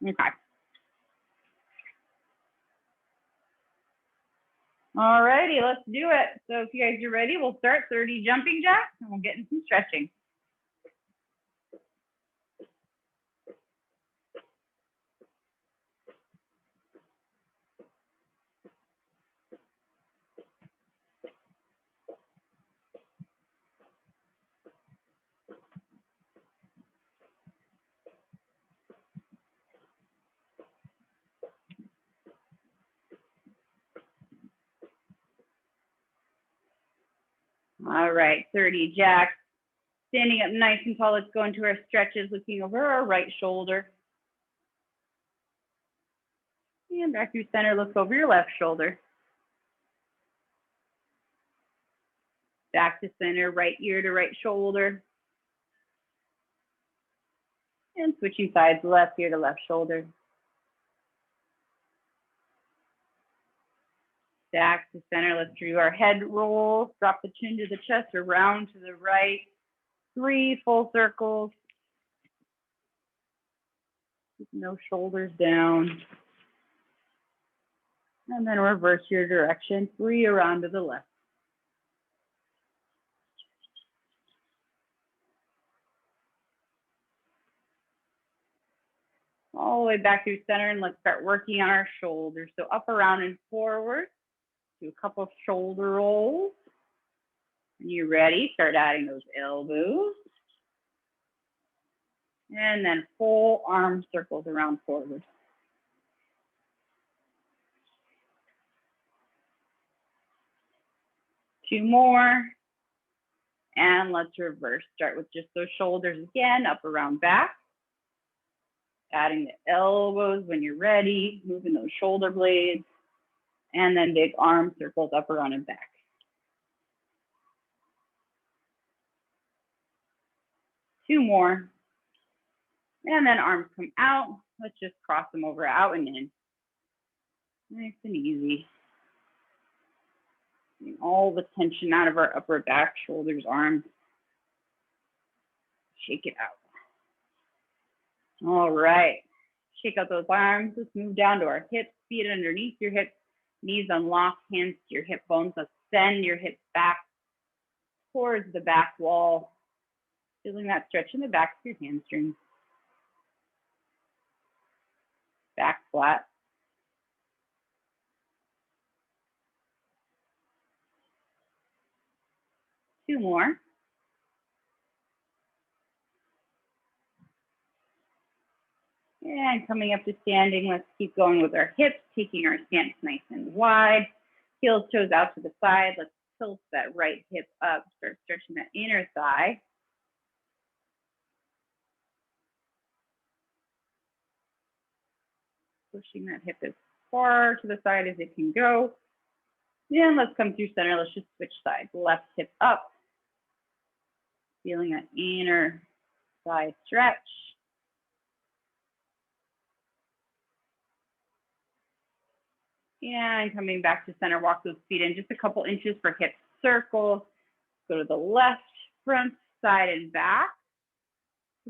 Okay. All righty, let's do it. So if you guys are ready, we'll start 30 jumping jacks and we'll get into some stretching. All right, 30 jacks. Standing up nice and tall, let's go into our stretches, looking over our right shoulder. And back through center, look over your left shoulder. Back to center, right ear to right shoulder. And switching sides, left ear to left shoulder. Back to center, let's do our head roll. Drop the chin to the chest, around to the right. 3 full circles. No shoulders down. And then reverse your direction, 3 around to the left. All the way back through center, and let's start working on our shoulders. So up, around, and forward. Do a couple of shoulder rolls. When you're ready, start adding those elbows. And then full arm circles around forward. Two more. And let's reverse. Start with just those shoulders again, up, around, back. Adding the elbows when you're ready, moving those shoulder blades. And then big arm circles up, around, and back. Two more. And then arms come out. Let's just cross them over, out and in. Nice and easy. Getting all the tension out of our upper back, shoulders, arms. Shake it out. All right. Shake out those arms. Let's move down to our hips, feet underneath your hips, knees unlocked, hands to your hip bones. Let's send your hips back towards the back wall. Feeling that stretch in the back of your hamstrings. Back flat. Two more. And coming up to standing, let's keep going with our hips, taking our stance nice and wide. Heels, toes out to the side. Let's tilt that right hip up, start stretching that inner thigh. Pushing that hip as far to the side as it can go. Then let's come through center. Let's just switch sides. Left hip up. Feeling that inner thigh stretch. And coming back to center, walk those feet in just a couple inches for hip circles. Go to the left, front, side, and back.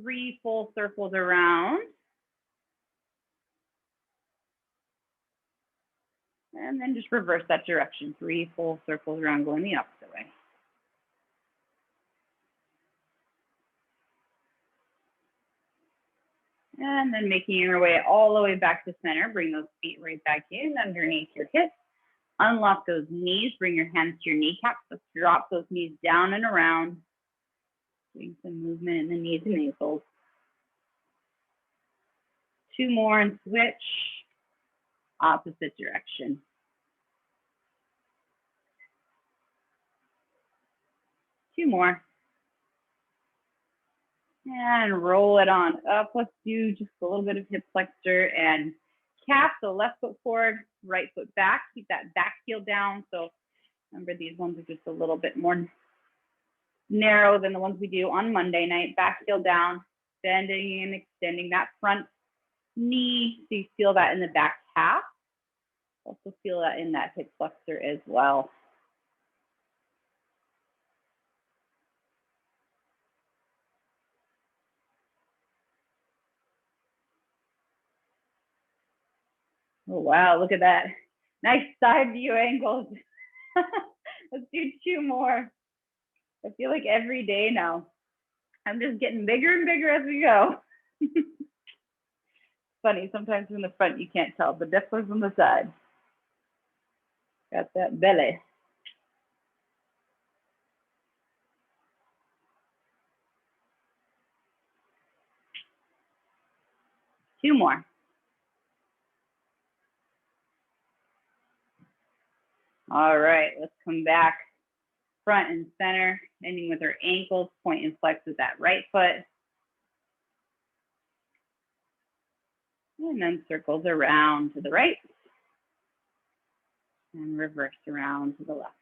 3 full circles around. And then just reverse that direction. 3 full circles around, going the opposite way. And then making your way all the way back to center. Bring those feet right back in underneath your hips. Unlock those knees. Bring your hands to your kneecaps. Let's drop those knees down and around. Doing some movement in the knees and ankles. 2 more and switch. Opposite direction. Two more. And roll it on up. Let's do just a little bit of hip flexor and calf. So left foot forward, right foot back. Keep that back heel down. So remember, these ones are just a little bit more narrow than the ones we do on Monday night. Back heel down, bending and extending that front knee. So you feel that in the back calf. Also feel that in that hip flexor as well. Oh, wow, look at that. Nice side view angles. Let's do 2 more. I feel like every day now, I'm just getting bigger and bigger as we go. Funny, sometimes from the front you can't tell, but definitely from the side. Got that belly. Two more. All right, let's come back front and center, ending with our ankles, point and flex with that right foot. And then circles around to the right and reverse around to the left.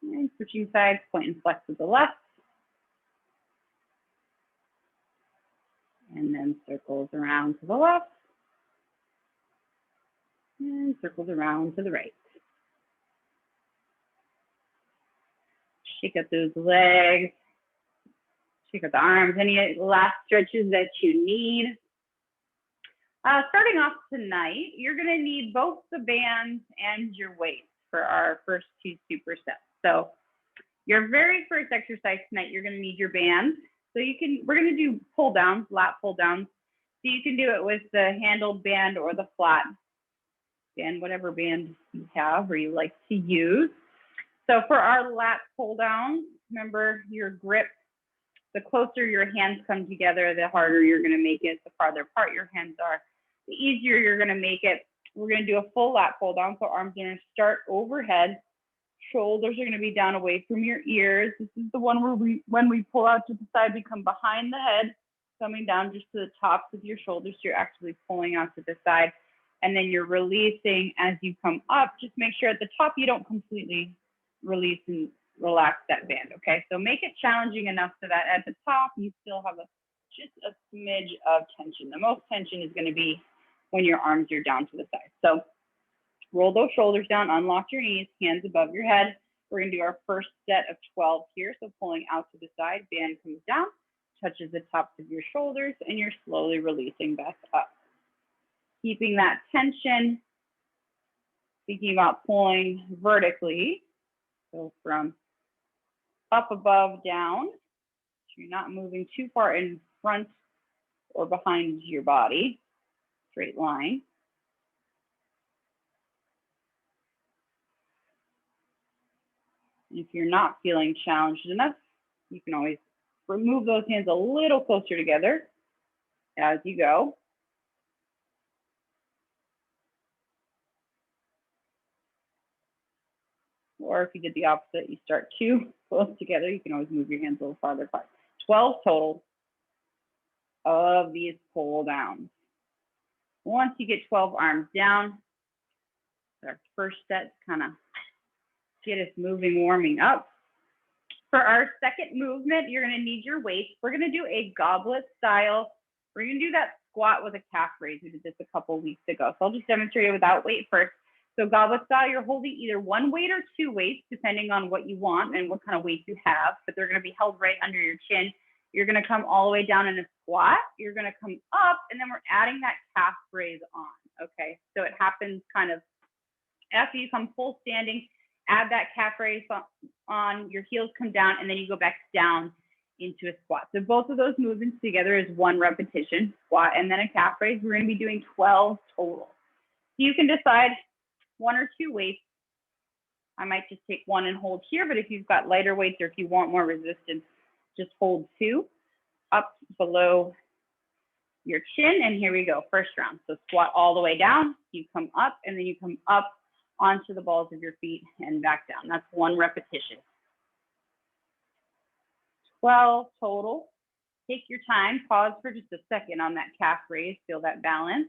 And switching sides, point and flex with the left. And then circles around to the left. And circles around to the right. Shake up those legs. Shake up the arms. Any last stretches that you need. Starting off tonight, you're going to need both the bands and your weights for our first 2 supersets. So your very first exercise tonight, you're going to need your bands. So we're going to do pull downs, lat pull downs. So you can do it with the handled band or the flat band, whatever band you have or you like to use. So for our lat pull down, remember your grip, the closer your hands come together, the harder you're going to make it. The farther apart your hands are, the easier you're going to make it. We're going to do a full lat pull down. So arms are going to start overhead. Shoulders are going to be down away from your ears. This is the one where when we pull out to the side, we come behind the head, coming down just to the tops of your shoulders. So you're actually pulling out to the side. And then you're releasing as you come up. Just make sure at the top you don't completely release and relax that band, okay? So make it challenging enough so that at the top you still have just a smidge of tension. The most tension is going to be when your arms are down to the side. So roll those shoulders down, unlock your knees, hands above your head. We're going to do our first set of 12 here. So pulling out to the side, band comes down, touches the tops of your shoulders, and you're slowly releasing back up. Keeping that tension, thinking about pulling vertically. So from up above, down. So you're not moving too far in front or behind your body. Straight line. If you're not feeling challenged enough, you can always remove those hands a little closer together as you go. Or if you did the opposite, you start too close together, you can always move your hands a little farther apart. 12 total of these pull downs. Once you get 12 arms down, our first set kind of get us moving, warming up. For our second movement, you're going to need your weights. We're going to do a goblet style. We're going to do that squat with a calf raise. We did this a couple weeks ago. So I'll just demonstrate it without weight first. So goblet style, you're holding either 1 weight or 2 weights, depending on what you want and what kind of weight you have, but they're going to be held right under your chin. You're going to come all the way down in a squat. You're going to come up, and then we're adding that calf raise on, okay? So it happens kind of after you come full standing, add that calf raise on, your heels come down, and then you go back down into a squat. So both of those movements together is 1 repetition, squat, and then a calf raise. We're going to be doing 12 total. So you can decide 1 or 2 weights. I might just take 1 and hold here, but if you've got lighter weights or if you want more resistance, just hold 2 up below your chin. And here we go, first round. So squat all the way down, you come up, and then you come up onto the balls of your feet and back down. That's 1 repetition. 12 total. Take your time, pause for just a second on that calf raise, feel that balance.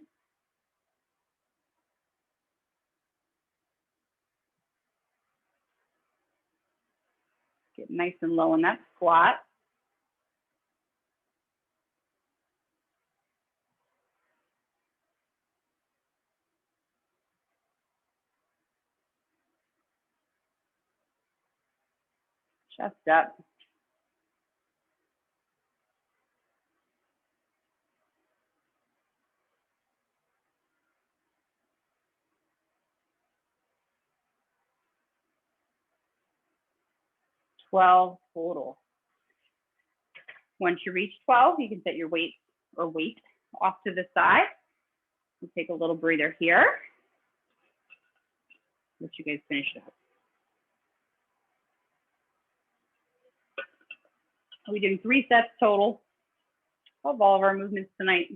Get nice and low in that squat. Chest up. 12 total. Once you reach 12, you can set your weight off to the side. We'll take a little breather here. Let you guys finish it up. We're doing 3 sets total of all of our movements tonight.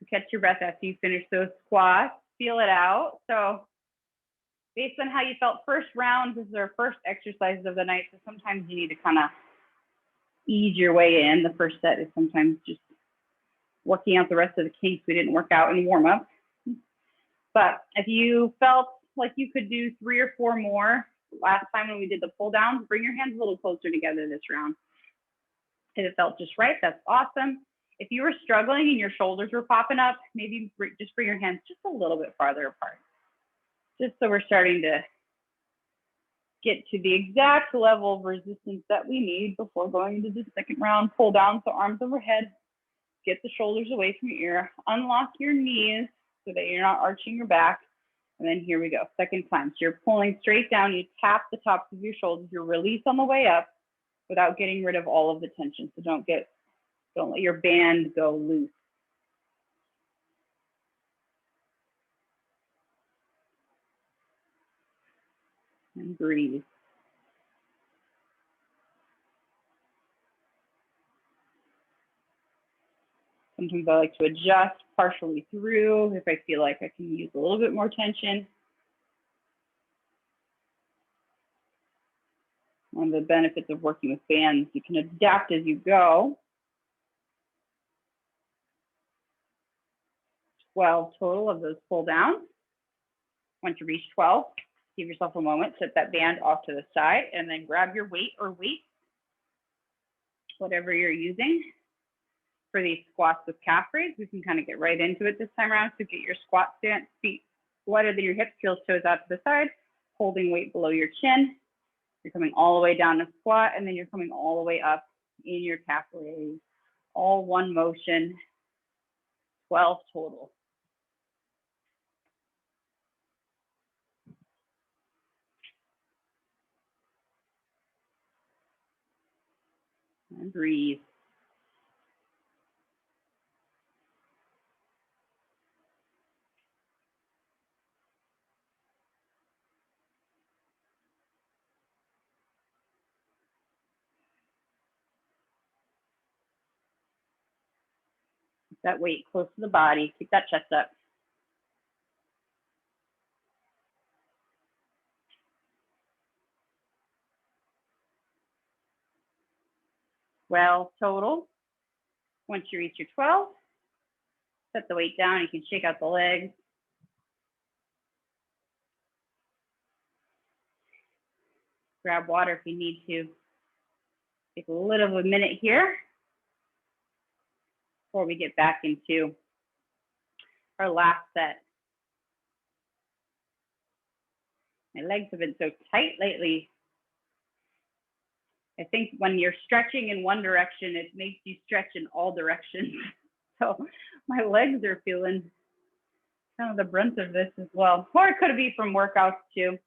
Catch your breath after you finish those squats. Feel it out. So based on how you felt first round, this is our first exercise of the night. So sometimes you need to kind of ease your way in. The first set is sometimes just working out the rest of the kinks we didn't work out in warm up. But if you felt like you could do 3 or 4 more last time when we did the pull down, bring your hands a little closer together this round. If it felt just right, that's awesome. If you were struggling and your shoulders were popping up, maybe just bring your hands just a little bit farther apart. Just so we're starting to get to the exact level of resistance that we need before going into the second round. Pull down, so arms overhead. Get the shoulders away from your ear. Unlock your knees so that you're not arching your back. And then here we go, second time. So you're pulling straight down. You tap the tops of your shoulders. You release on the way up without getting rid of all of the tension. So don't let your band go loose. And breathe. Sometimes I like to adjust partially through if I feel like I can use a little bit more tension. One of the benefits of working with bands, you can adapt as you go. 12 total of those pull downs. Once you reach 12, give yourself a moment, set that band off to the side, and then grab your weight or weights, whatever you're using. For these squats with calf raise, we can kind of get right into it this time around. So get your squat stance, feet wider than your hips, heels, toes out to the side, holding weight below your chin. You're coming all the way down to squat, and then you're coming all the way up in your calf raise. All one motion, 12 total. And breathe. Keep that weight close to the body. Keep that chest up. Well, total. Once you reach your 12, set the weight down. You can shake out the legs. Grab water if you need to. Take a little of a minute here before we get back into our last set. My legs have been so tight lately. I think when you're stretching in one direction, it makes you stretch in all directions. So my legs are feeling kind of the brunt of this as well. Or it could be from workouts too.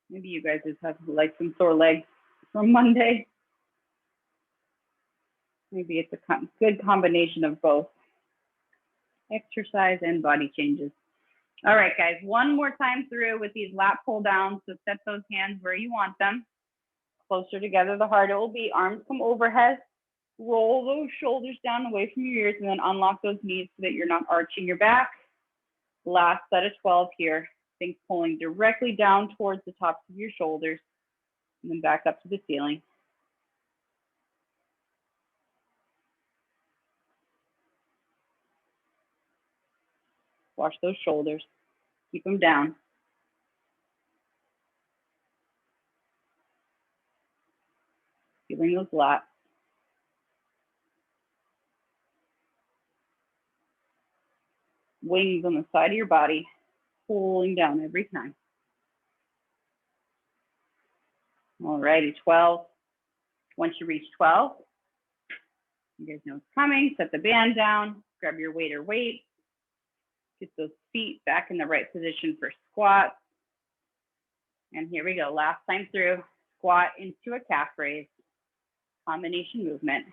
Maybe you guys just have like some sore legs from Monday. Maybe it's a good combination of both. Exercise and body changes. All right, guys, one more time through with these lat pull downs. So set those hands where you want them. Closer together, the harder it will be. Arms come overhead. Roll those shoulders down away from your ears and then unlock those knees so that you're not arching your back. Last set of 12 here. Think pulling directly down towards the tops of your shoulders and then back up to the ceiling. Wash those shoulders. Keep them down. Feeling those lats. Wings on the side of your body, pulling down every time. All righty, 12. Once you reach 12, you guys know it's coming. Set the band down, grab your weight or weight. Get those feet back in the right position for squats. And here we go, last time through, squat into a calf raise, combination movement.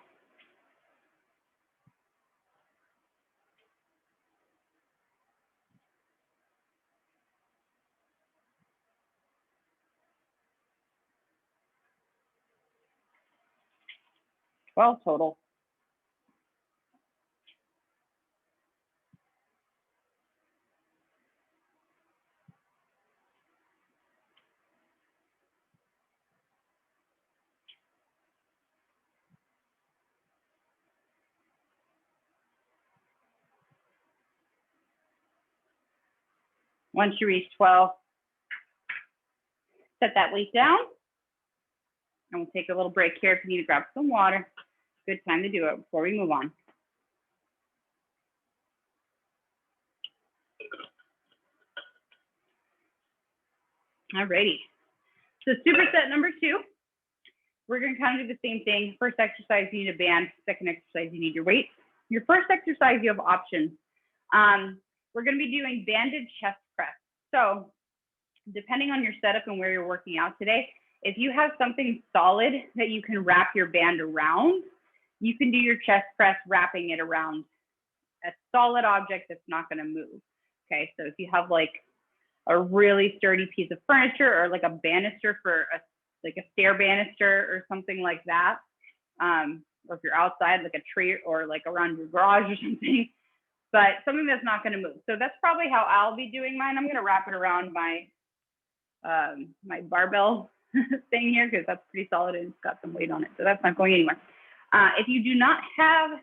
Well, total. Once you reach 12, set that weight down. And we'll take a little break here if you need to grab some water. Good time to do it before we move on. Alrighty. So superset number 2, we're going to kind of do the same thing. First exercise, you need a band. Second exercise, you need your weights. Your first exercise, you have options. We're going to be doing banded chest press. So depending on your setup and where you're working out today, if you have something solid that you can wrap your band around, you can do your chest press wrapping it around a solid object that's not going to move. Okay, so if you have like a really sturdy piece of furniture or like a banister for like a stair banister or something like that, or if you're outside like a tree or like around your garage or something, but something that's not going to move. So that's probably how I'll be doing mine. I'm going to wrap it around my my barbell thing here because that's pretty solid and it's got some weight on it, so that's not going anywhere. If you do not have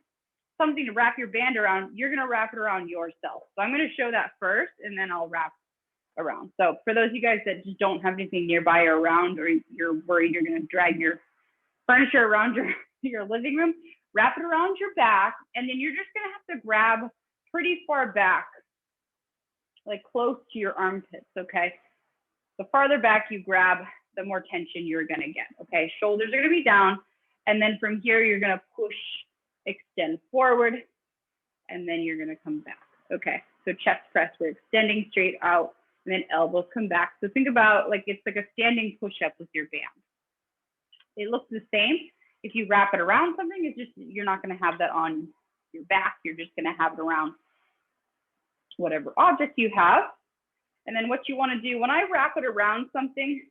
something to wrap your band around, you're going to wrap it around yourself. So I'm going to show that first and then I'll wrap around. So for those of you guys that just don't have anything nearby or around, or you're worried you're going to drag your furniture around your living room, wrap it around your back, and then you're just going to have to grab pretty far back, like close to your armpits, okay? The farther back you grab, the more tension you're going to get, okay? Shoulders are going to be down, and then from here, you're going to push, extend forward, and then you're going to come back, okay? So chest press, we're extending straight out, and then elbows come back. So think about like it's like a standing push-up with your band. It looks the same. If you wrap it around something, it's just, you're not going to have that on your back. You're just going to have it around whatever object you have. And then what you want to do, when I wrap it around something,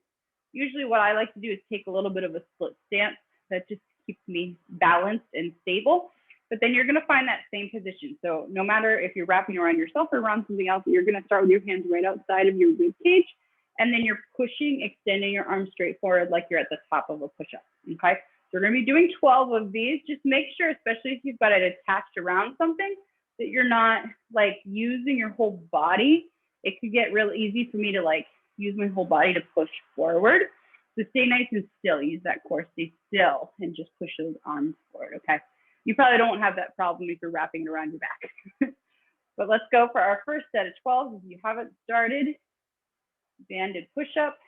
usually what I like to do is take a little bit of a split stance that just keeps me balanced and stable. But then you're going to find that same position. So no matter if you're wrapping around yourself or around something else, you're going to start with your hands right outside of your rib cage. And then you're pushing, extending your arms straight forward like you're at the top of a push-up, okay? So we're going to be doing 12 of these. Just make sure, especially if you've got it attached around something, that you're not like using your whole body. It could get real easy for me to like use my whole body to push forward. So stay nice and still. Use that core, stay still, and just push those arms forward, okay? You probably don't have that problem if you're wrapping it around your back. But let's go for our first set of 12. If you haven't started, banded push-up.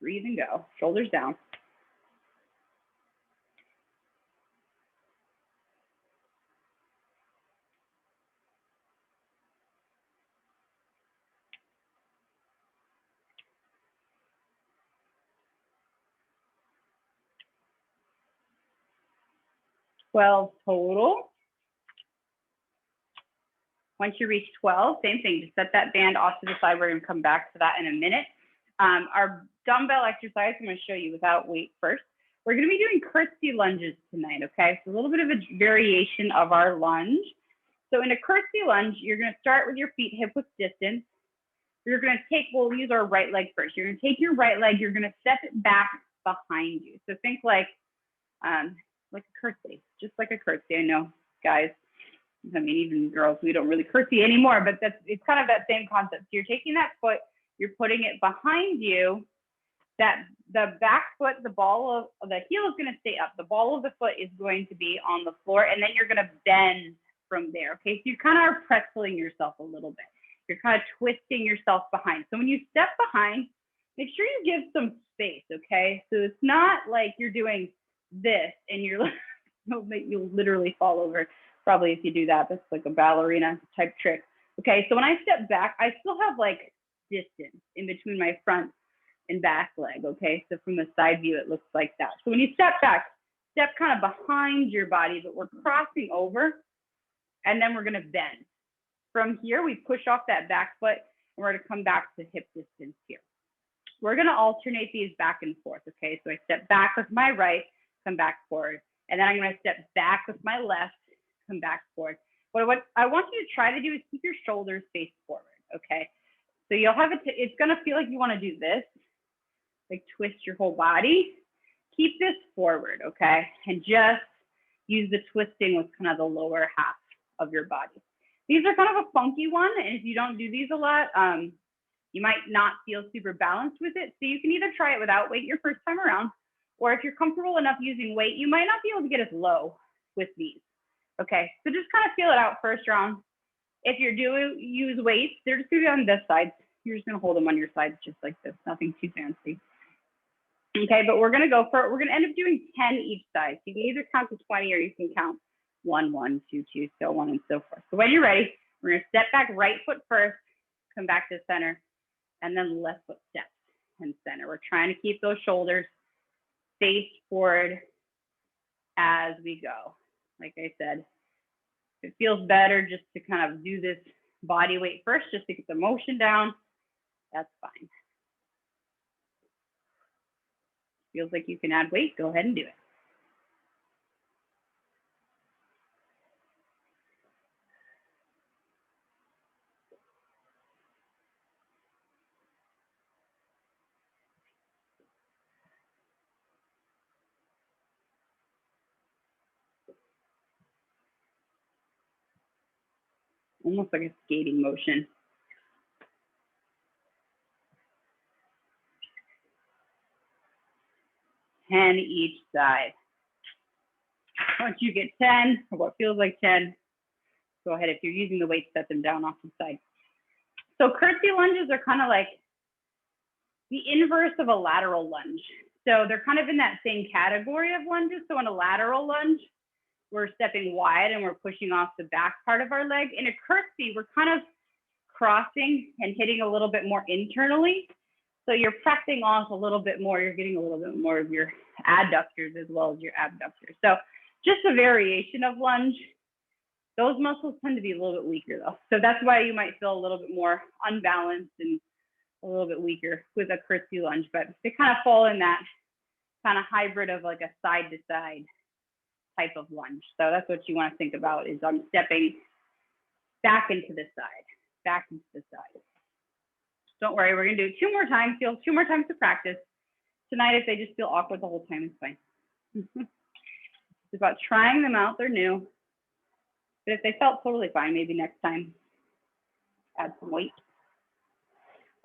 Breathe and go, shoulders down. Total. Once you reach 12, same thing, just set that band off to the side. We're going to come back to that in a minute. Our dumbbell exercise, I'm going to show you without weight first. We're going to be doing curtsy lunges tonight, okay? So a little bit of a variation of our lunge. So in a curtsy lunge, you're going to start with your feet hip width distance. You're going to take, we'll use our right leg first. You're going to take your right leg, you're going to step it back behind you. So think like a curtsy, just like a curtsy. I know, guys, I mean, even girls, we don't really curtsy anymore, but it's kind of that same concept. So you're taking that foot, you're putting it behind you, that the back foot, the ball of the heel is going to stay up. The ball of the foot is going to be on the floor, and then you're going to bend from there, okay? So you kind of are pretzeling yourself a little bit. You're kind of twisting yourself behind. So when you step behind, make sure you give some space, okay? So it's not like you're doing this and you'll literally fall over. Probably if you do that, that's like a ballerina type trick. Okay, so when I step back, I still have like distance in between my front and back leg, okay? So from the side view, it looks like that. So when you step back, step kind of behind your body, but we're crossing over, and then we're gonna bend. From here, we push off that back foot, and we're gonna come back to hip distance here. We're gonna alternate these back and forth, okay? So I step back with my right, come back forward, and then I'm gonna step back with my left, come back forward. What I want you to try to do is keep your shoulders face forward, okay? So you'll have it, it's gonna feel like you wanna do this, like twist your whole body. Keep this forward, okay? And just use the twisting with kind of the lower half of your body. These are kind of a funky one, and if you don't do these a lot, you might not feel super balanced with it. So you can either try it without weight your first time around, or if you're comfortable enough using weight, you might not be able to get as low with these. Okay, so just kind of feel it out first round. If you're doing use weights, they're just gonna be on this side. You're just gonna hold them on your sides just like this, nothing too fancy. Okay, but we're gonna go for it. We're gonna end up doing 10 each side. So you can either count to 20 or you can count 1, 1, 2, 2, so on and so forth. So when you're ready, we're gonna step back right foot first, come back to center, and then left foot steps and center. We're trying to keep those shoulders face forward as we go. Like I said, it feels better just to kind of do this body weight first, just to get the motion down. That's fine. Feels like you can add weight, go ahead and do it. Almost like a skating motion. Ten each side. Once you get 10, or what feels like 10, go ahead. If you're using the weight, set them down off the side. So curtsy lunges are kind of like the inverse of a lateral lunge. So they're kind of in that same category of lunges. So in a lateral lunge, we're stepping wide and we're pushing off the back part of our leg. In a curtsy, we're kind of crossing and hitting a little bit more internally. So you're pressing off a little bit more. You're getting a little bit more of your adductors as well as your abductors. So just a variation of lunge. Those muscles tend to be a little bit weaker though. So that's why you might feel a little bit more unbalanced and a little bit weaker with a curtsy lunge, but they kind of fall in that kind of hybrid of like a side to side type of lunge. So that's what you want to think about is I'm stepping back into the side, back into the side. Don't worry, we're gonna do it 2 more times. Feel 2 more times to practice. Tonight, if they just feel awkward the whole time, it's fine. It's about trying them out, they're new. But if they felt totally fine, maybe next time, add some weight.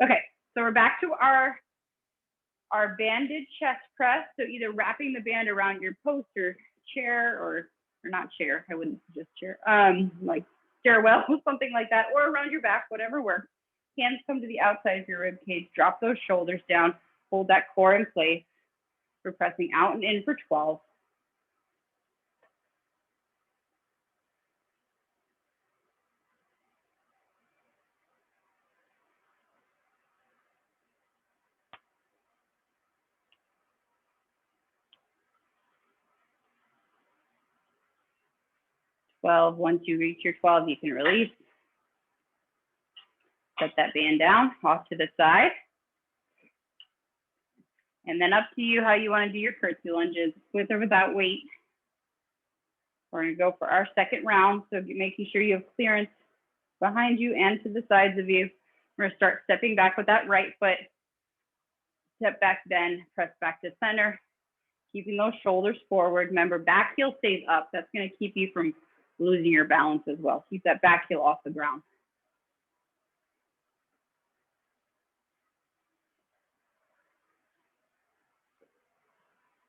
Okay, so we're back to our banded chest press. So either wrapping the band around your post or chair or not chair, I wouldn't suggest chair, like stairwell, something like that, or around your back, whatever works. Hands come to the outside of your rib cage, drop those shoulders down, hold that core in place. We're pressing out and in for 12. Once you reach your 12, you can release. Set that band down, off to the side. And then up to you how you want to do your curtsy lunges, with or without weight. We're going to go for our second round, so making sure you have clearance behind you and to the sides of you. We're going to start stepping back with that right foot. Step back, bend, press back to center, keeping those shoulders forward. Remember, back heel stays up. That's going to keep you from losing your balance as well. Keep that back heel off the ground.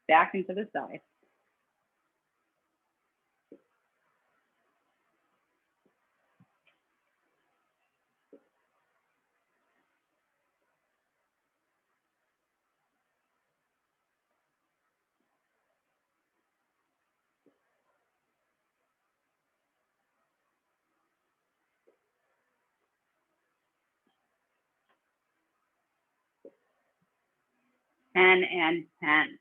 Back into the side. 10 and 10.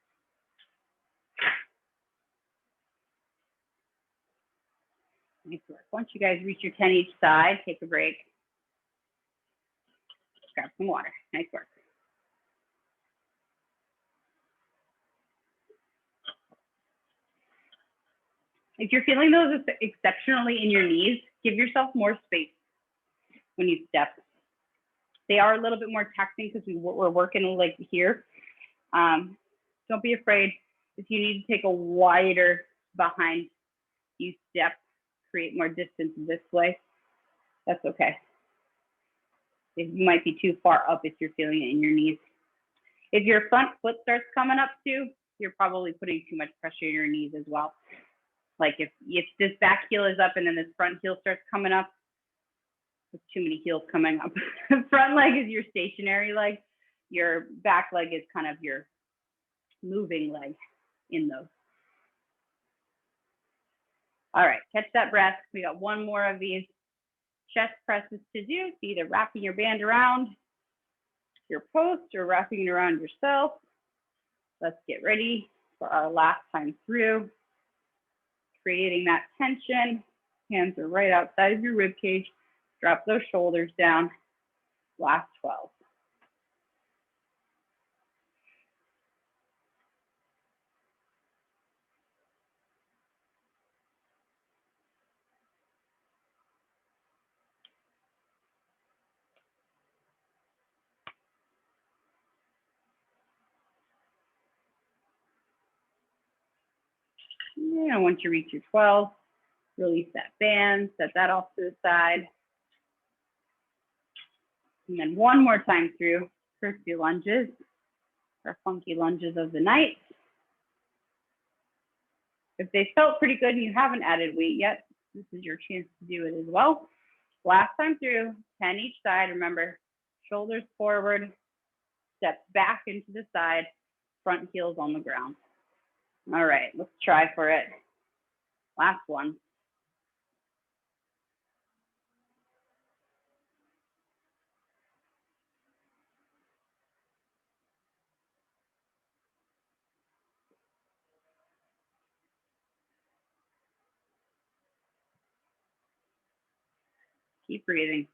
Nice work. Once you guys reach your 10 each side, take a break. Grab some water. Nice work. If you're feeling those exceptionally in your knees, give yourself more space when you step. They are a little bit more taxing because we're working like here. Don't be afraid. If you need to take a wider behind you step, create more distance this way, that's okay. You might be too far up if you're feeling it in your knees. If your front foot starts coming up too, you're probably putting too much pressure in your knees as well. Like if this back heel is up and then this front heel starts coming up, there's too many heels coming up. Front leg is your stationary leg. Your back leg is kind of your moving leg in those. All right, catch that breath. We got one more of these chest presses to do. So either wrapping your band around your post or wrapping it around yourself. Let's get ready for our last time through. Creating that tension. Hands are right outside of your rib cage. Drop those shoulders down. Last 12. And once you reach your 12, release that band, set that off to the side. And then one more time through Curtsy Lunges, our funky lunges of the night. If they felt pretty good and you haven't added weight yet, this is your chance to do it as well. Last time through, 10 each side. Remember, shoulders forward, steps back into the side, front heels on the ground. All right, let's try for it. Last one. Keep breathing.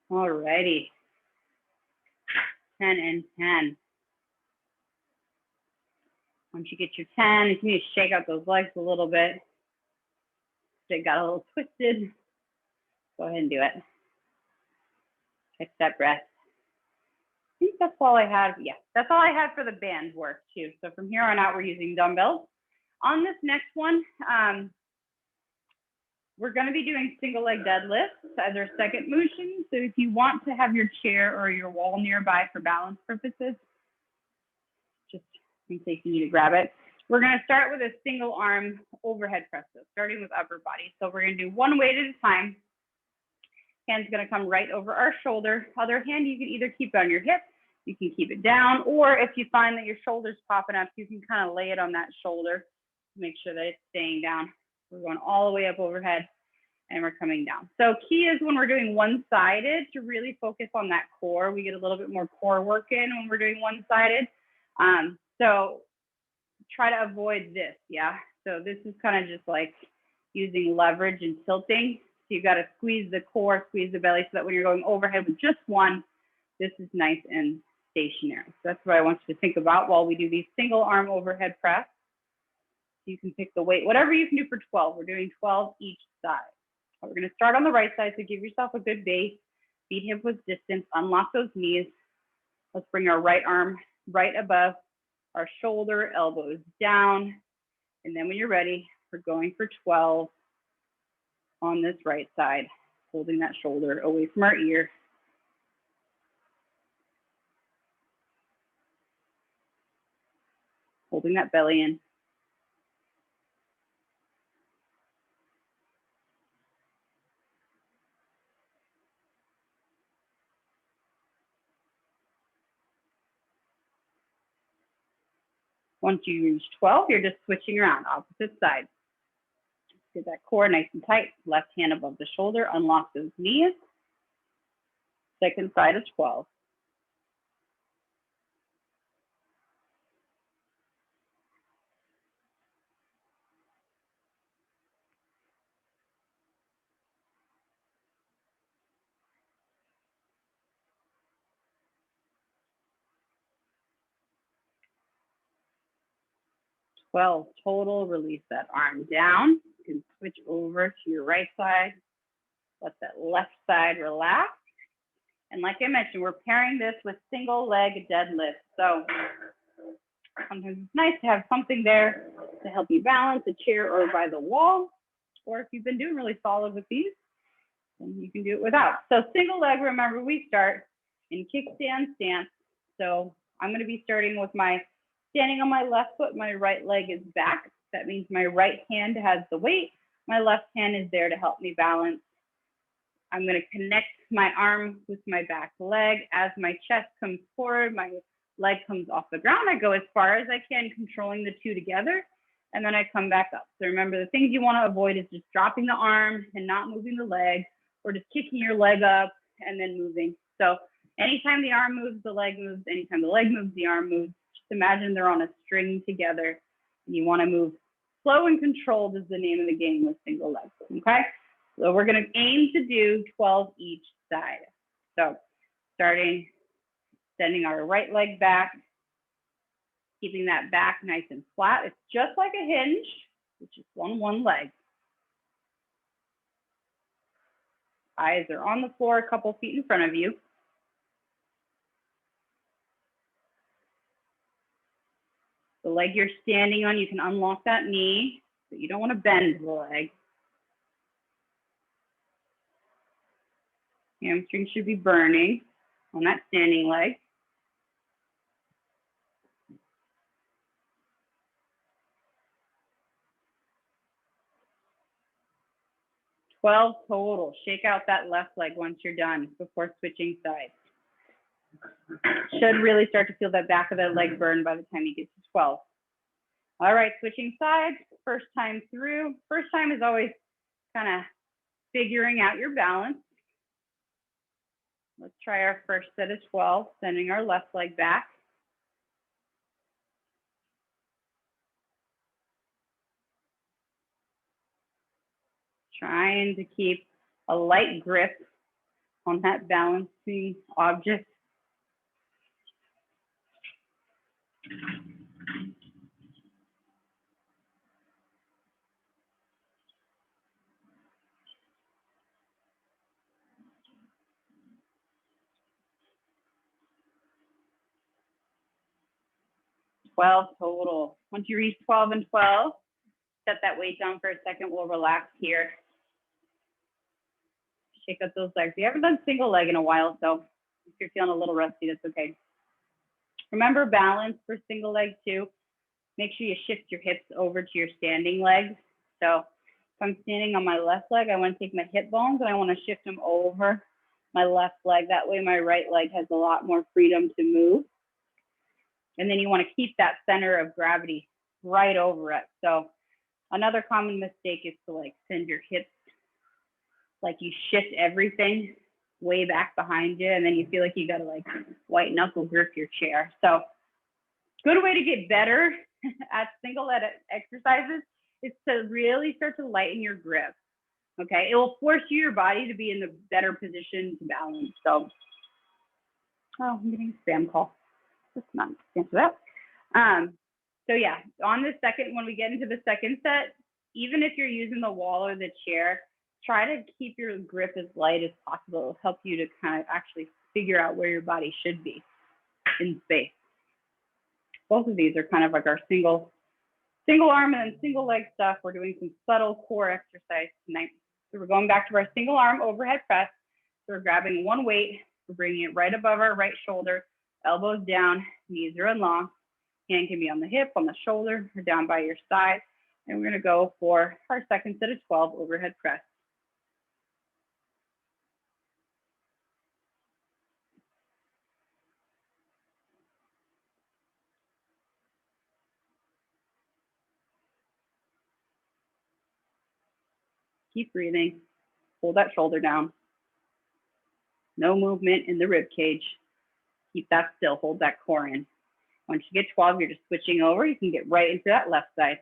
All righty. 10 and 10. Once you get your 10, if you need to shake out those legs a little bit, they got a little twisted, go ahead and do it. Catch that breath. I think that's all I had. Yeah, that's all I had for the band work too. So from here on out, we're using dumbbells. On this next one, we're going to be doing single leg deadlifts as our second motion. So if you want to have your chair or your wall nearby for balance purposes, just in case you need to grab it. We're going to start with a single arm overhead press, starting with upper body. So we're going to do one weight at a time. Hand's going to come right over our shoulder. Other hand, you can either keep it on your hip, you can keep it down, or if you find that your shoulder's popping up, you can kind of lay it on that shoulder to make sure that it's staying down. We're going all the way up overhead and we're coming down. So key is when we're doing one-sided to really focus on that core. We get a little bit more core work in when we're doing one-sided. So try to avoid this, yeah? So this is kind of just like using leverage and tilting. So you've got to squeeze the core, squeeze the belly, so that when you're going overhead with just one, this is nice and stationary. So that's what I want you to think about while we do these single arm overhead press. You can pick the weight, whatever you can do for 12. We're doing 12 each side. So we're going to start on the right side, so give yourself a good base. Feet hip width distance, unlock those knees. Let's bring our right arm right above our shoulder, elbows down. And then when you're ready, we're going for 12 on this right side, holding that shoulder away from our ear. Holding that belly in. Once you reach 12, you're just switching around, opposite side. Get that core nice and tight. Left hand above the shoulder, unlock those knees. Second side is 12. Total, release that arm down. You can switch over to your right side. Let that left side relax. And like I mentioned, we're pairing this with single leg deadlift. So sometimes it's nice to have something there to help you balance, a chair or by the wall. Or if you've been doing really solid with these, then you can do it without. So single leg, remember we start in kickstand stance. So I'm going to be starting with my standing on my left foot, my right leg is back. That means my right hand has the weight. My left hand is there to help me balance. I'm going to connect my arm with my back leg. As my chest comes forward, my leg comes off the ground. I go as far as I can, controlling the two together, and then I come back up. So remember, the things you want to avoid is just dropping the arm and not moving the leg, or just kicking your leg up and then moving. So anytime the arm moves, the leg moves. Anytime the leg moves, the arm moves. Just imagine they're on a string together, and you want to move slow and controlled is the name of the game with single legs, okay? So we're going to aim to do 12 each side. So starting, sending our right leg back, keeping that back nice and flat. It's just like a hinge, which is one leg. Eyes are on the floor, a couple feet in front of you. The leg you're standing on, you can unlock that knee, but you don't want to bend the leg. Hamstring should be burning on that standing leg. Total. Shake out that left leg once you're done before switching sides. Should really start to feel that back of that leg burn by the time you get to 12. All right, switching sides, first time through. First time is always kind of figuring out your balance. Let's try our first set of 12, sending our left leg back. Trying to keep a light grip on that balancing object. Total. Once you reach 12 and 12, set that weight down for a second. We'll relax here. Shake up those legs. We haven't done single leg in a while, so if you're feeling a little rusty, that's okay. Remember balance for single leg too. Make sure you shift your hips over to your standing legs. So if I'm standing on my left leg, I want to take my hip bones and I want to shift them over my left leg. That way my right leg has a lot more freedom to move. And then you want to keep that center of gravity right over it. So another common mistake is to like send your hips, like you shift everything way back behind you, and then you feel like you got to like white knuckle grip your chair. So good way to get better at single leg exercises is to really start to lighten your grip. Okay, it will force your body to be in the better position to balance. So, oh, I'm getting a spam call. Let's not answer that. So yeah, on the second, when we get into the second set, even if you're using the wall or the chair, try to keep your grip as light as possible. It'll help you to kind of actually figure out where your body should be in space. Both of these are kind of like our single arm and then single leg stuff. We're doing some subtle core exercise tonight. So we're going back to our single arm overhead press. So we're grabbing one weight, we're bringing it right above our right shoulder, elbows down, knees are unlocked. Hand can be on the hip, on the shoulder, or down by your side. And we're going to go for our second set of 12 overhead press. Keep breathing. Hold that shoulder down. No movement in the rib cage. Keep that still. Hold that core in. Once you get 12, you're just switching over. You can get right into that left side.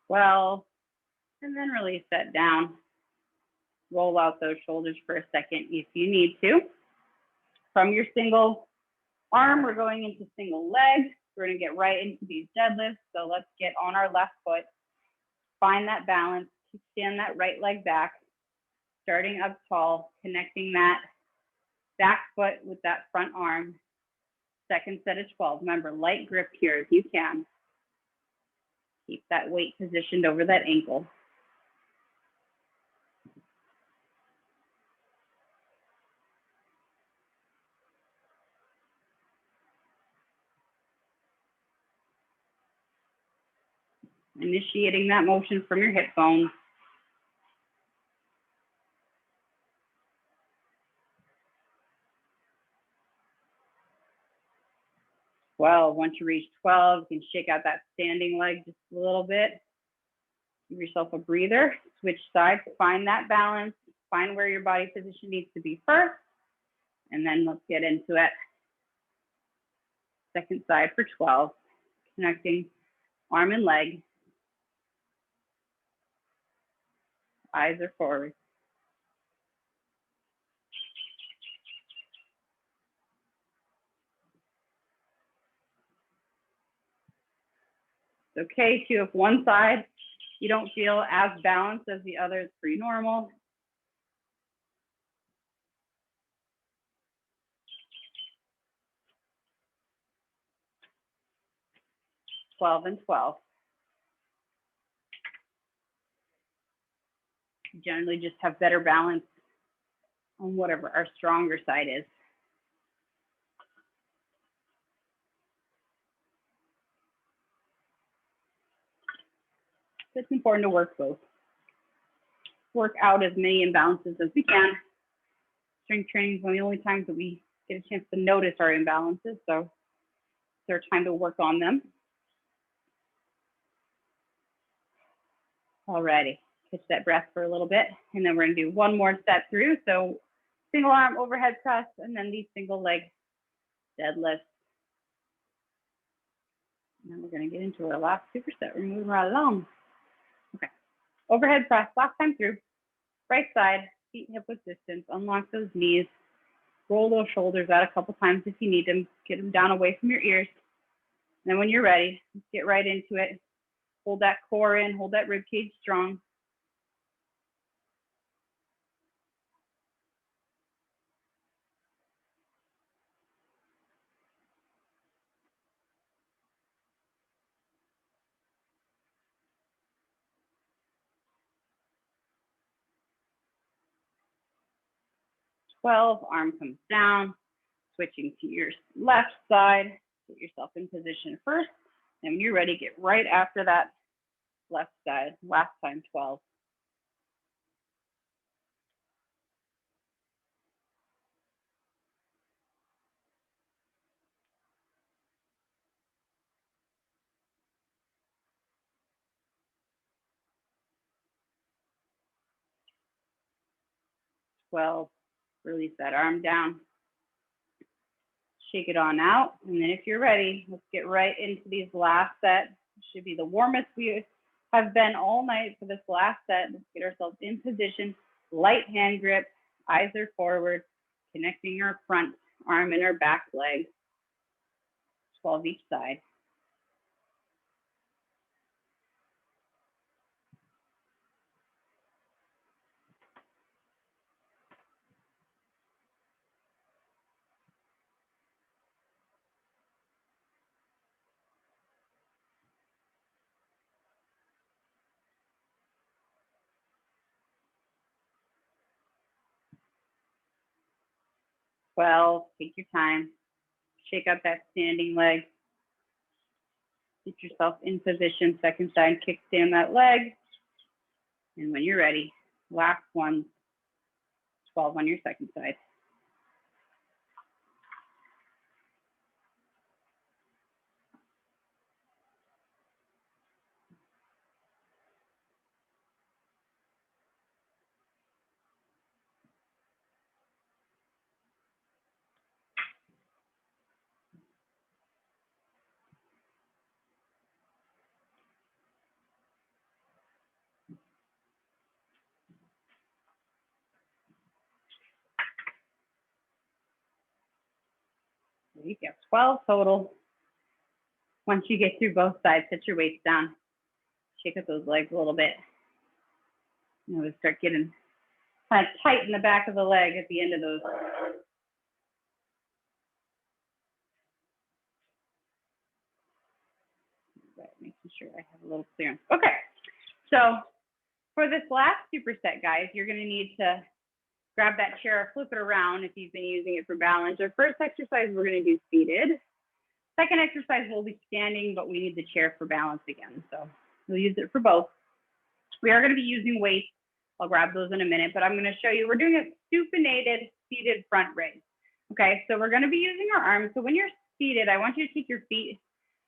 Well, and then release that down. Roll out those shoulders for a second if you need to. From your single arm, we're going into single leg. We're going to get right into these deadlifts. So let's get on our left foot. Find that balance. Stand that right leg back. Starting up tall, connecting that back foot with that front arm. Second set of 12. Remember, light grip here if you can. Keep that weight positioned over that ankle. Initiating that motion from your hip bones. Once you reach 12, you can shake out that standing leg just a little bit. Give yourself a breather, switch sides, find that balance, find where your body position needs to be first, and then let's get into it. Second side for 12, connecting arm and leg. Eyes are forward. It's okay too, if one side you don't feel as balanced as the other, it's pretty normal. $12 and $12. Generally just have better balance on whatever our stronger side is. It's important to work both. Work out as many imbalances as we can. Strength training is one of the only times that we get a chance to notice our imbalances, so it's our time to work on them. Alrighty, catch that breath for a little bit, and then we're gonna do one more set through. So single arm overhead press, and then these single leg deadlifts. And then we're gonna get into our last superset. We're moving right along. Okay, overhead press, last time through. Right side, feet hip width distance, unlock those knees, roll those shoulders out a couple times if you need them, get them down away from your ears. And then when you're ready, get right into it. Hold that core in, hold that rib cage strong. Arm comes down, switching to your left side. Get yourself in position first. And when you're ready, get right after that left side. Last time, 12. Release that arm down. Shake it on out. And then if you're ready, let's get right into these last set. It should be the warmest we have been all night for this last set. Let's get ourselves in position. Light hand grip, eyes are forward, connecting our front arm and our back leg. 12 each side. Take your time. Shake out that standing leg. Get yourself in position, second side, kickstand that leg. And when you're ready, last one, 12 on your second side. You get 12 total. Once you get through both sides, set your weights down. Shake up those legs a little bit. You know, start getting kind of tight in the back of the leg at the end of those. Right, making sure I have a little clearance. Okay, so for this last superset, guys, you're going to need to grab that chair, flip it around if you've been using it for balance. Our first exercise, we're going to do seated. Second exercise, we'll be standing, but we need the chair for balance again. So we'll use it for both. We are going to be using weights. I'll grab those in a minute, but I'm going to show you, we're doing a supinated seated front raise. Okay, so we're going to be using our arms. So when you're seated, I want you to take your feet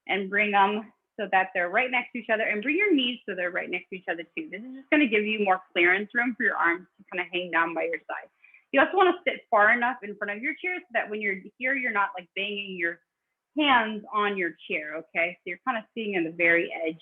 and bring them so that they're right next to each other, and bring your knees so they're right next to each other too. This is just going to give you more clearance room for your arms to kind of hang down by your side. You also want to sit far enough in front of your chair so that when you're here, you're not like banging your hands on your chair, okay? So you're kind of sitting in the very edge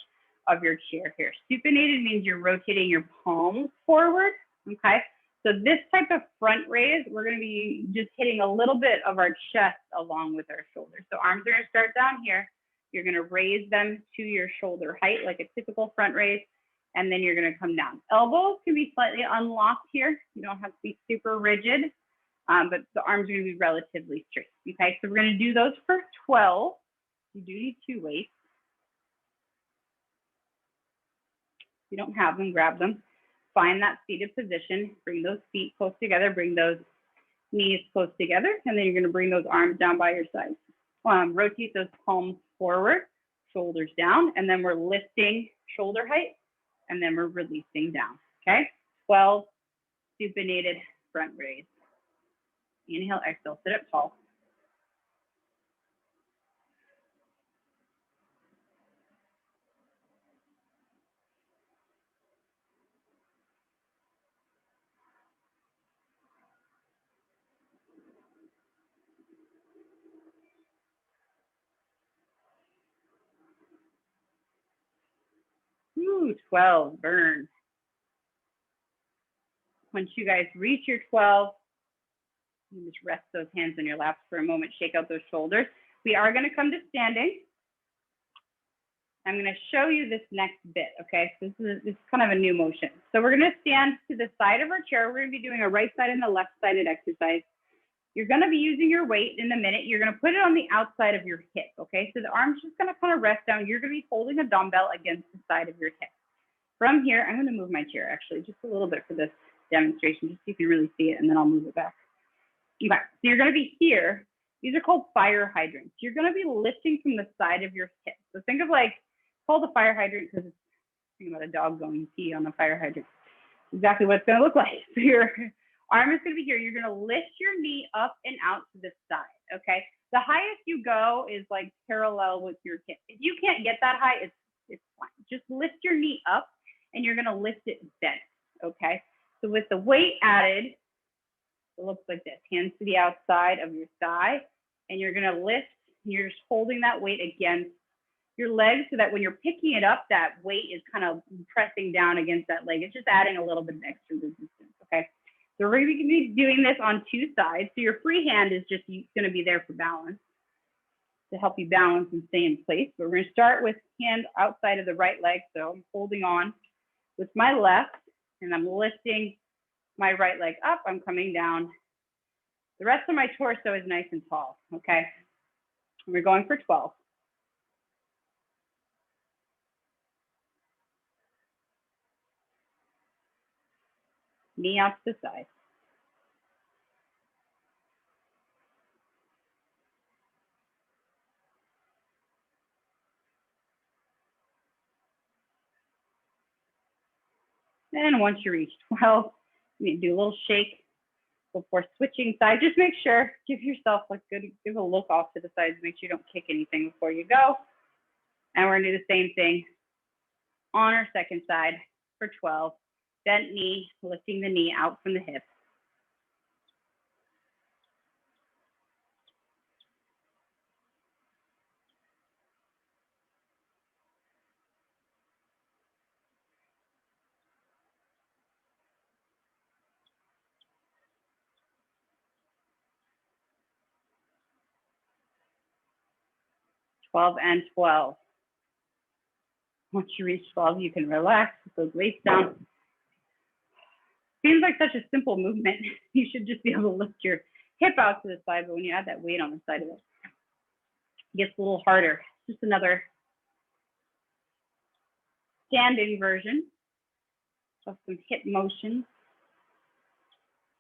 of your chair here. Supinated means you're rotating your palms forward, okay? So this type of front raise, we're going to be just hitting a little bit of our chest along with our shoulders. So arms are going to start down here. You're going to raise them to your shoulder height like a typical front raise, and then you're going to come down. Elbows can be slightly unlocked here. You don't have to be super rigid, but the arms are going to be relatively straight. Okay, so we're going to do those for 12. You do need 2 weights. If you don't have them, grab them. Find that seated position. Bring those feet close together. Bring those knees close together, and then you're going to bring those arms down by your sides. Rotate those palms forward, shoulders down, and then we're lifting shoulder height, and then we're releasing down, okay? 12 supinated front raise. Inhale, exhale, sit up tall. Ooh, 12, burn. Once you guys reach your 12, you just rest those hands on your laps for a moment, shake out those shoulders. We are going to come to standing. I'm going to show you this next bit, okay? So this is kind of a new motion. So we're going to stand to the side of our chair. We're going to be doing a right side and a left sided exercise. You're going to be using your weight in a minute. You're going to put it on the outside of your hip, okay? So the arm's just going to kind of rest down. You're going to be holding a dumbbell against the side of your hip. From here, I'm going to move my chair actually just a little bit for this demonstration, just so you can really see it, and then I'll move it back. Okay, so you're going to be here. These are called fire hydrants. You're going to be lifting from the side of your hip. So think of like, called a fire hydrant because it's thinking about a dog going pee on a fire hydrant. Exactly what it's going to look like. So your arm is going to be here. You're going to lift your knee up and out to the side, okay? The highest you go is like parallel with your hip. If you can't get that high, it's fine. Just lift your knee up and you're going to lift it bent, okay? So with the weight added, it looks like this. Hands to the outside of your thigh, and you're going to lift. You're just holding that weight against your leg so that when you're picking it up, that weight is kind of pressing down against that leg. It's just adding a little bit of extra resistance, okay? So we're going to be doing this on 2 sides. So your free hand is just going to be there for balance, to help you balance and stay in place. But we're going to start with hand outside of the right leg. So I'm holding on with my left, and I'm lifting my right leg up. I'm coming down. The rest of my torso is nice and tall, okay? And we're going for 12. Knee out to the side. And once you reach 12, you need to do a little shake before switching sides. Just make sure, give yourself a good, give a look off to the sides, make sure you don't kick anything before you go. And we're gonna do the same thing on our second side for 12. Bent knee, lifting the knee out from the hip. And 12. Once you reach 12, you can relax, put those weights down. Seems like such a simple movement. You should just be able to lift your hip out to the side, but when you add that weight on the side of it, it gets a little harder. Just another standing version of some hip motions,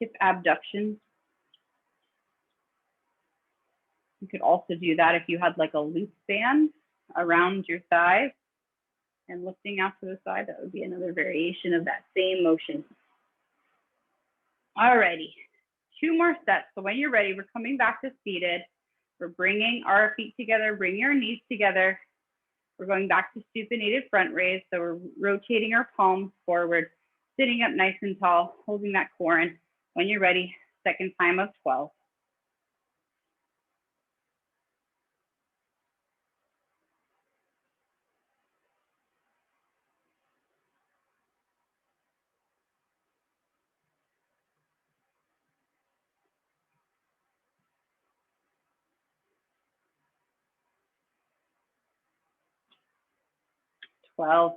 hip abduction. You could also do that if you had like a loop band around your thighs and lifting out to the side. That would be another variation of that same motion. Alrighty, 2 more sets. So when you're ready, we're coming back to seated. We're bringing our feet together, bringing our knees together. We're going back to supinated front raise. So we're rotating our palms forward, sitting up nice and tall, holding that core in. When you're ready, second time of 12.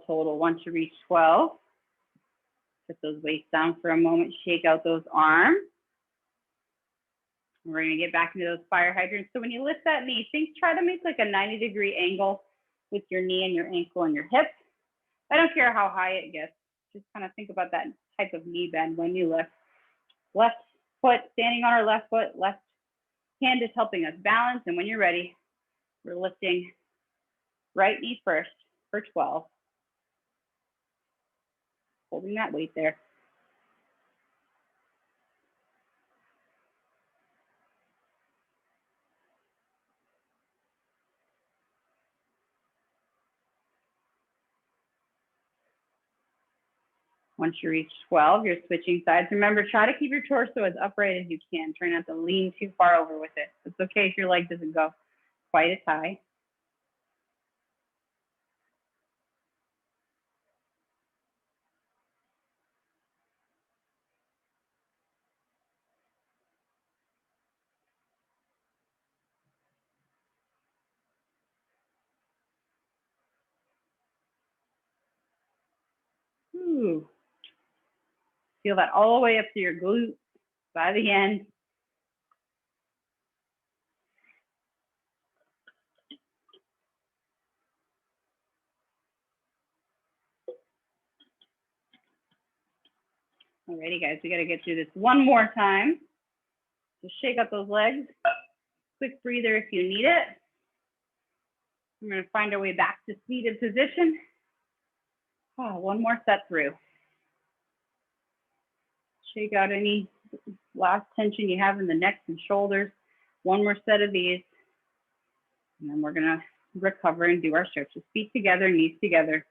Total. Once you reach 12, put those weights down for a moment, shake out those arms. We're gonna get back into those fire hydrants. So when you lift that knee, try to make like a 90-degree angle with your knee and your ankle and your hip. I don't care how high it gets. Just kind of think about that type of knee bend when you lift. Left foot standing on our left foot, left hand is helping us balance. And when you're ready, we're lifting right knee first for 12. Holding that weight there. Once you reach 12, you're switching sides. Remember, try to keep your torso as upright as you can. Try not to lean too far over with it. It's okay if your leg doesn't go quite as high. Ooh. Feel that all the way up to your glutes by the end. Alrighty, guys, we got to get through this one more time. So shake out those legs. Quick breather if you need it. We're going to find our way back to seated position. Oh, one more set through. Shake out any last tension you have in the neck and shoulders. One more set of these. And then we're going to recover and do our stretches. Feet together, knees together.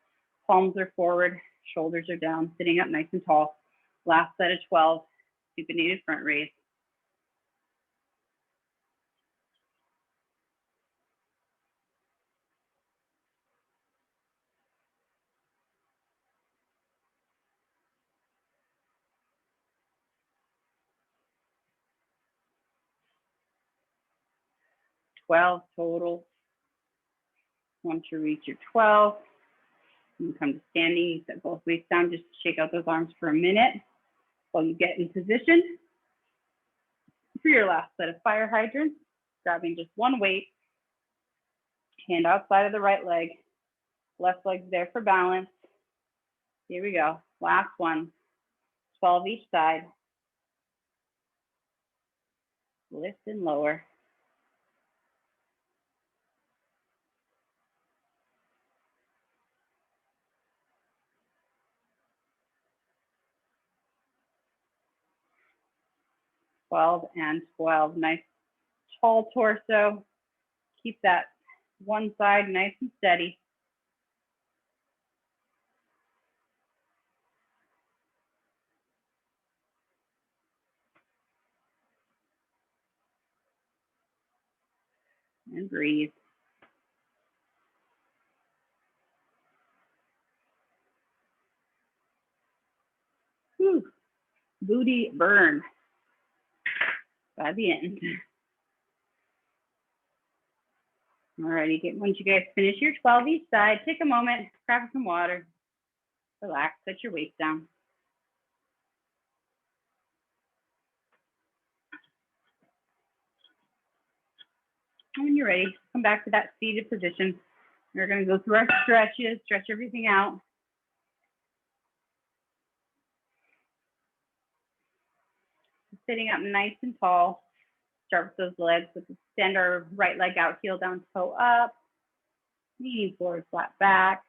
Palms are forward, shoulders are down, sitting up nice and tall. Last set of 12, supinated front raise. Total. Once you reach your 12, you come to standing, you set both weights down, just shake out those arms for a minute while you get in position. For your last set of fire hydrants, grabbing just one weight, hand outside of the right leg, left leg's there for balance. Here we go, last one, 12 each side. Lift and lower. 12 and 12. Nice tall torso. Keep that one side nice and steady. And breathe. Whew. Booty burn by the end. Alrighty, once you guys finish your 12 each side, take a moment, grab some water, relax, set your weight down. And when you're ready, come back to that seated position. We're going to go through our stretches, stretch everything out. Sitting up nice and tall. Start with those legs. Let's extend our right leg out, heel down, toe up. Leaning forward, flat back.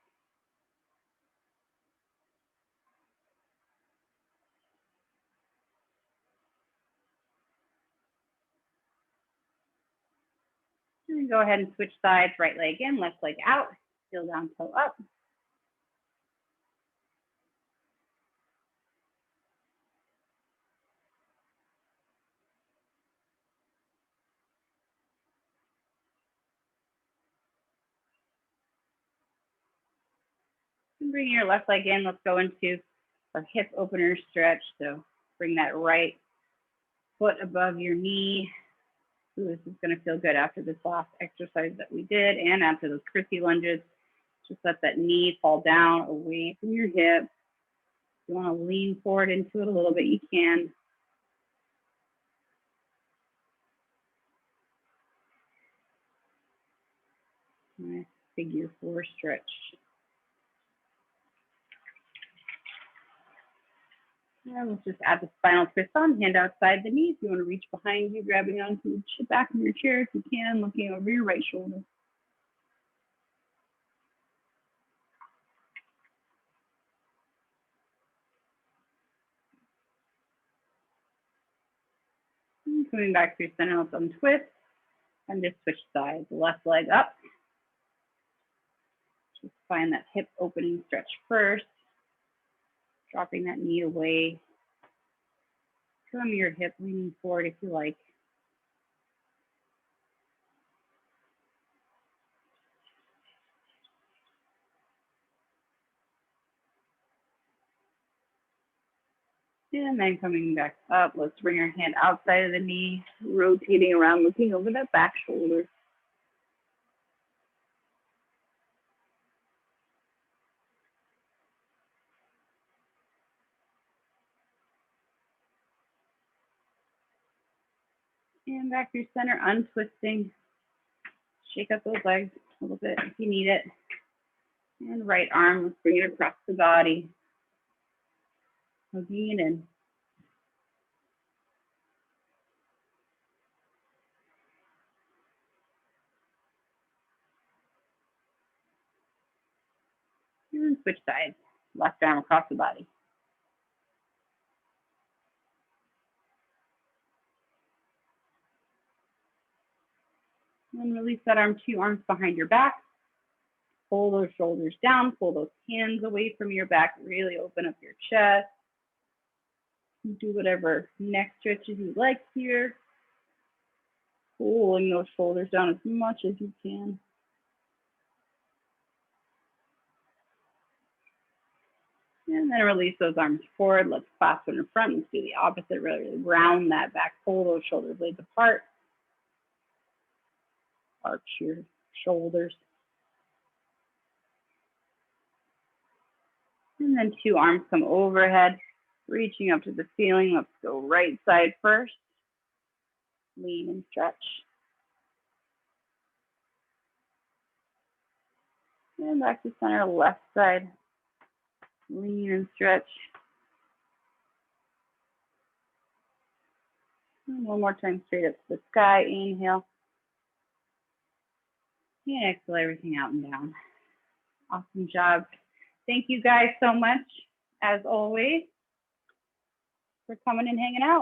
And go ahead and switch sides, right leg in, left leg out, heel down, toe up. And bring your left leg in. Let's go into our hip opener stretch. So bring that right foot above your knee. Ooh, this is going to feel good after this last exercise that we did and after those curtsy lunges. Just let that knee fall down away from your hip. If you want to lean forward into it a little bit, you can. Nice figure 4 stretch. And let's just add the spinal twist on, hand outside the knee. If you want to reach behind you, grabbing onto the back of your chair if you can, looking over your right shoulder. And coming back to your center, let's untwist and just switch sides. Left leg up. Just find that hip opening stretch first. Dropping that knee away. Come your hip, leaning forward if you like. And then coming back up, let's bring our hand outside of the knee, rotating around, looking over that back shoulder. And back to your center, untwisting. Shake up those legs a little bit if you need it. And right arm, let's bring it across the body. Hugging it in. And switch sides. Left arm across the body. And release that arm, 2 arms behind your back. Pull those shoulders down, pull those hands away from your back, really open up your chest. Do whatever neck stretches you like here. Pulling those shoulders down as much as you can. And then release those arms forward. Let's clasp them in front. Let's do the opposite, really round that back. Pull those shoulder blades apart. Arch your shoulders. And then 2 arms come overhead, reaching up to the ceiling. Let's go right side first. Lean and stretch. And back to center, left side. Lean and stretch. And one more time, straight up to the sky. Inhale. And exhale everything out and down. Awesome job. Thank you guys so much, as always, for coming and hanging out.